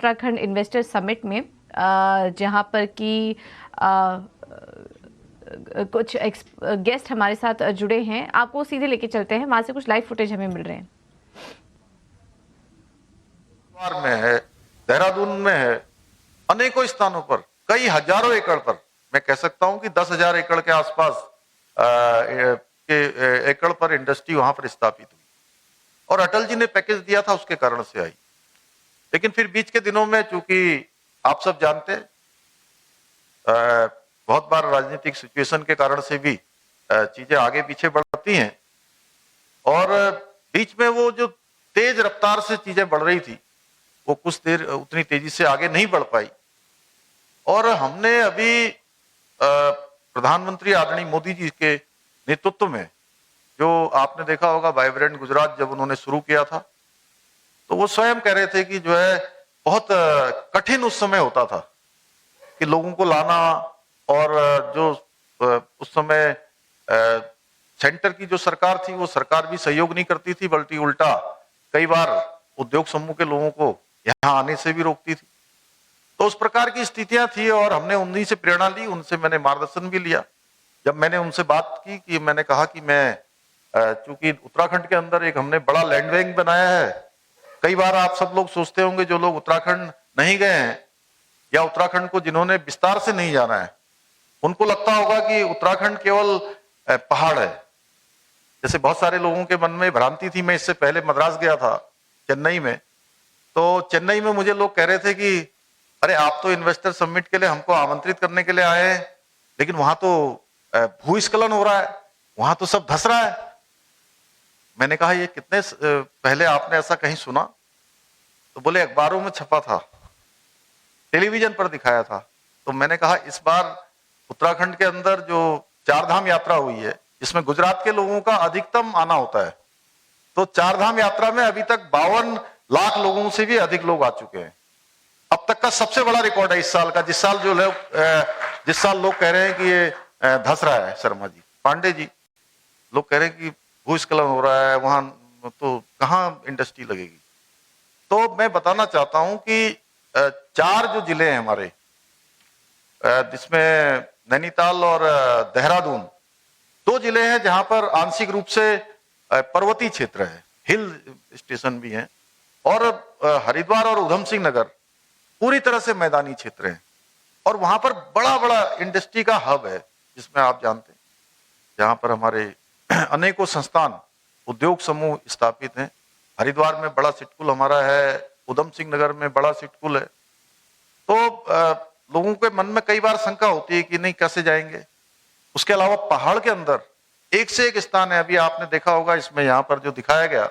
Uttarakhand investor summit में, जहां पर कि कुछ गेस्ट हमारे साथ जुड़े हैं। आपको सीधे लेके चलते हैं, वहां से कुछ लाइव फुटेज हमें मिल रहे हैं। में है, देहरादून में है, अनेकों स्थानों पर कई हजारों एकड़ पर, मैं कह सकता हूं कि 10,000 एकड़ के आसपास के एकड़ पर इंडस्ट्री वहां पर स्थापित हुई और अटल जी ने पैकेज दिया था, उसके कारण से आई। लेकिन फिर बीच के दिनों में, चूंकि आप सब जानते हैं, बहुत बार राजनीतिक सिचुएशन के कारण से भी चीजें आगे पीछे बढ़ती हैं और बीच में वो जो तेज रफ्तार से चीजें बढ़ रही थी, वो कुछ देर उतनी तेजी से आगे नहीं बढ़ पाई। और हमने अभी प्रधानमंत्री आदरणीय मोदी जी के नेतृत्व में, जो आपने देखा होगा वाइब्रेंट गुजरात जब उन्होंने शुरू किया था, तो वो स्वयं कह रहे थे कि जो है बहुत कठिन उस समय होता था कि लोगों को लाना, और जो उस समय सेंटर की जो सरकार थी, वो सरकार भी सहयोग नहीं करती थी, बल्कि उल्टा कई बार उद्योग समूह के लोगों को यहाँ आने से भी रोकती थी। तो उस प्रकार की स्थितियां थी और हमने उन्हीं से प्रेरणा ली, उनसे मैंने मार्गदर्शन भी लिया। जब मैंने उनसे बात की कि मैंने कहा कि मैं, चूंकि उत्तराखंड के अंदर एक हमने बड़ा लैंड बैंक बनाया है। कई बार आप सब लोग सोचते होंगे, जो लोग उत्तराखंड नहीं गए हैं या उत्तराखंड को जिन्होंने विस्तार से नहीं जाना है, उनको लगता होगा कि उत्तराखंड केवल पहाड़ है। जैसे बहुत सारे लोगों के मन में भ्रांति थी। मैं इससे पहले मद्रास गया था, चेन्नई में, तो चेन्नई में मुझे लोग कह रहे थे कि अरे आप तो इन्वेस्टर समिट के लिए हमको आमंत्रित करने के लिए आए हैं, लेकिन वहां तो भूस्खलन हो रहा है, वहां तो सब धंस रहा है। मैंने कहा ये कितने पहले आपने ऐसा कहीं सुना? तो बोले अखबारों में छपा था, टेलीविजन पर दिखाया था। तो मैंने कहा इस बार उत्तराखंड के अंदर जो चार धाम यात्रा हुई है, इसमें गुजरात के लोगों का अधिकतम आना होता है। तो चार धाम यात्रा में अभी तक 52 लाख लोगों से भी अधिक लोग आ चुके हैं। अब तक का सबसे बड़ा रिकॉर्ड है इस साल का। जिस साल लोग कह रहे हैं कि ये धंस रहा है, शर्मा जी, पांडे जी, लोग कह रहे हैं कि भूस्खलन हो रहा है, वहां तो कहाँ इंडस्ट्री लगेगी। तो मैं बताना चाहता हूं कि चार जो जिले हैं हमारे, जिसमें नैनीताल और देहरादून, दो जिले हैं जहां पर आंशिक रूप से पर्वतीय क्षेत्र है, हिल स्टेशन भी हैं, और हरिद्वार और उधम सिंह नगर पूरी तरह से मैदानी क्षेत्र है। और वहां पर बड़ा बड़ा इंडस्ट्री का हब है, जिसमें आप जानते हैं, जहां पर हमारे अनेकों संस्थान, उद्योग समूह स्थापित हैं। हरिद्वार में बड़ा सिटकुल हमारा है, उधम सिंह नगर में बड़ा सिटकुल है। तो लोगों के मन में कई बार शंका होती है कि नहीं कैसे जाएंगे। उसके अलावा पहाड़ के अंदर एक से एक स्थान है। अभी आपने देखा होगा, इसमें यहाँ पर जो दिखाया गया,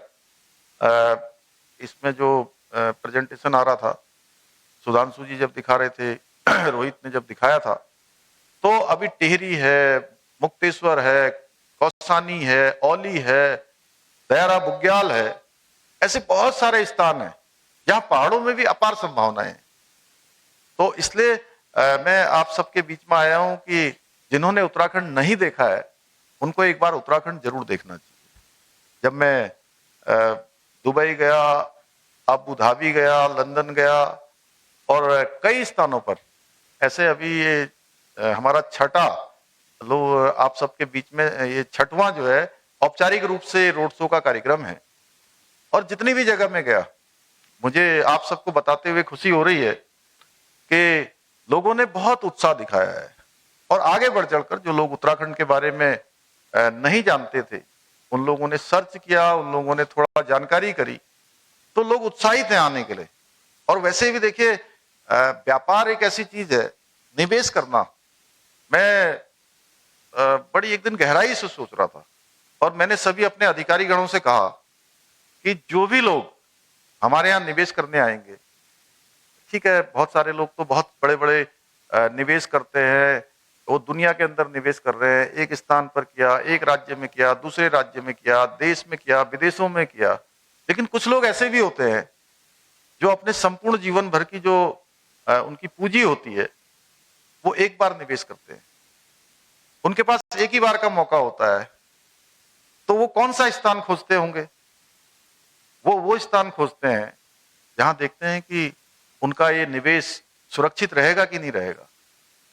इसमें जो प्रेजेंटेशन आ रहा था, सुधांशु जी जब दिखा रहे थे, रोहित ने जब दिखाया था, तो अभी टिहरी है, मुक्तेश्वर है, कौसानी है, औली है, दयारा बुग्याल है, ऐसे बहुत सारे स्थान हैं जहां पहाड़ों में भी अपार संभावनाएं हैं। तो इसलिए मैं आप सबके बीच में आया हूं कि जिन्होंने उत्तराखंड नहीं देखा है, उनको एक बार उत्तराखंड जरूर देखना चाहिए। जब मैं दुबई गया, अबू धाबी गया, लंदन गया, और कई स्थानों पर ऐसे, अभी ये हमारा छठा, लोग आप सबके बीच में ये छठवां जो है औपचारिक रूप से रोड शो का कार्यक्रम है। और जितनी भी जगह में गया, मुझे आप सबको बताते हुए खुशी हो रही है कि लोगों ने बहुत उत्साह दिखाया है। और आगे बढ़ चढ़कर जो लोग उत्तराखंड के बारे में नहीं जानते थे, उन लोगों ने सर्च किया, उन लोगों ने थोड़ा जानकारी करी, तो लोग उत्साहित हैं आने के लिए। और वैसे भी देखिए, व्यापार एक ऐसी चीज है, निवेश करना। मैं बड़ी एक दिन गहराई से सोच रहा था, और मैंने सभी अपने अधिकारी गणों से कहा कि जो भी लोग हमारे यहाँ निवेश करने आएंगे, ठीक है, बहुत सारे लोग तो बहुत बड़े बड़े निवेश करते हैं, वो दुनिया के अंदर निवेश कर रहे हैं, एक स्थान पर किया, एक राज्य में किया, दूसरे राज्य में किया, देश में किया, विदेशों में किया। लेकिन कुछ लोग ऐसे भी होते हैं जो अपने संपूर्ण जीवन भर की जो उनकी पूंजी होती है, वो एक बार निवेश करते हैं। उनके पास एक ही बार का मौका होता है। तो वो कौन सा स्थान खोजते होंगे? वो स्थान खोजते हैं जहां देखते हैं कि उनका ये निवेश सुरक्षित रहेगा कि नहीं रहेगा,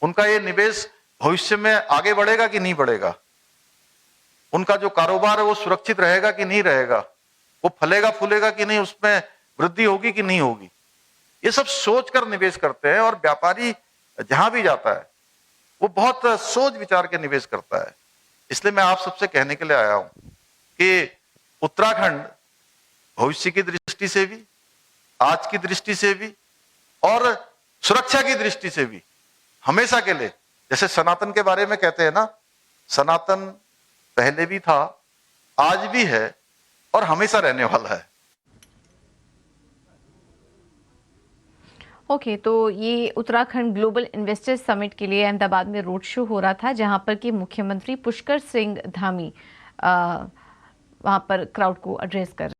उनका ये निवेश भविष्य में आगे बढ़ेगा कि नहीं बढ़ेगा, उनका जो कारोबार है वो सुरक्षित रहेगा कि नहीं रहेगा, वो फलेगा फूलेगा कि नहीं, उसमें वृद्धि होगी कि नहीं होगी, ये सब सोच कर निवेश करते हैं। और व्यापारी जहां भी जाता है वो बहुत सोच विचार के निवेश करता है। इसलिए मैं आप सबसे कहने के लिए आया हूं कि उत्तराखंड भविष्य की दृष्टि से भी, आज की दृष्टि से भी और सुरक्षा की दृष्टि से भी हमेशा के लिए, जैसे सनातन के बारे में कहते हैं ना, सनातन पहले भी था, आज भी है और हमेशा रहने वाला है। ओके, तो ये उत्तराखंड ग्लोबल इन्वेस्टर्स समिट के लिए अहमदाबाद में रोड शो हो रहा था, जहां पर कि मुख्यमंत्री पुष्कर सिंह धामी वहां पर क्राउड को एड्रेस कर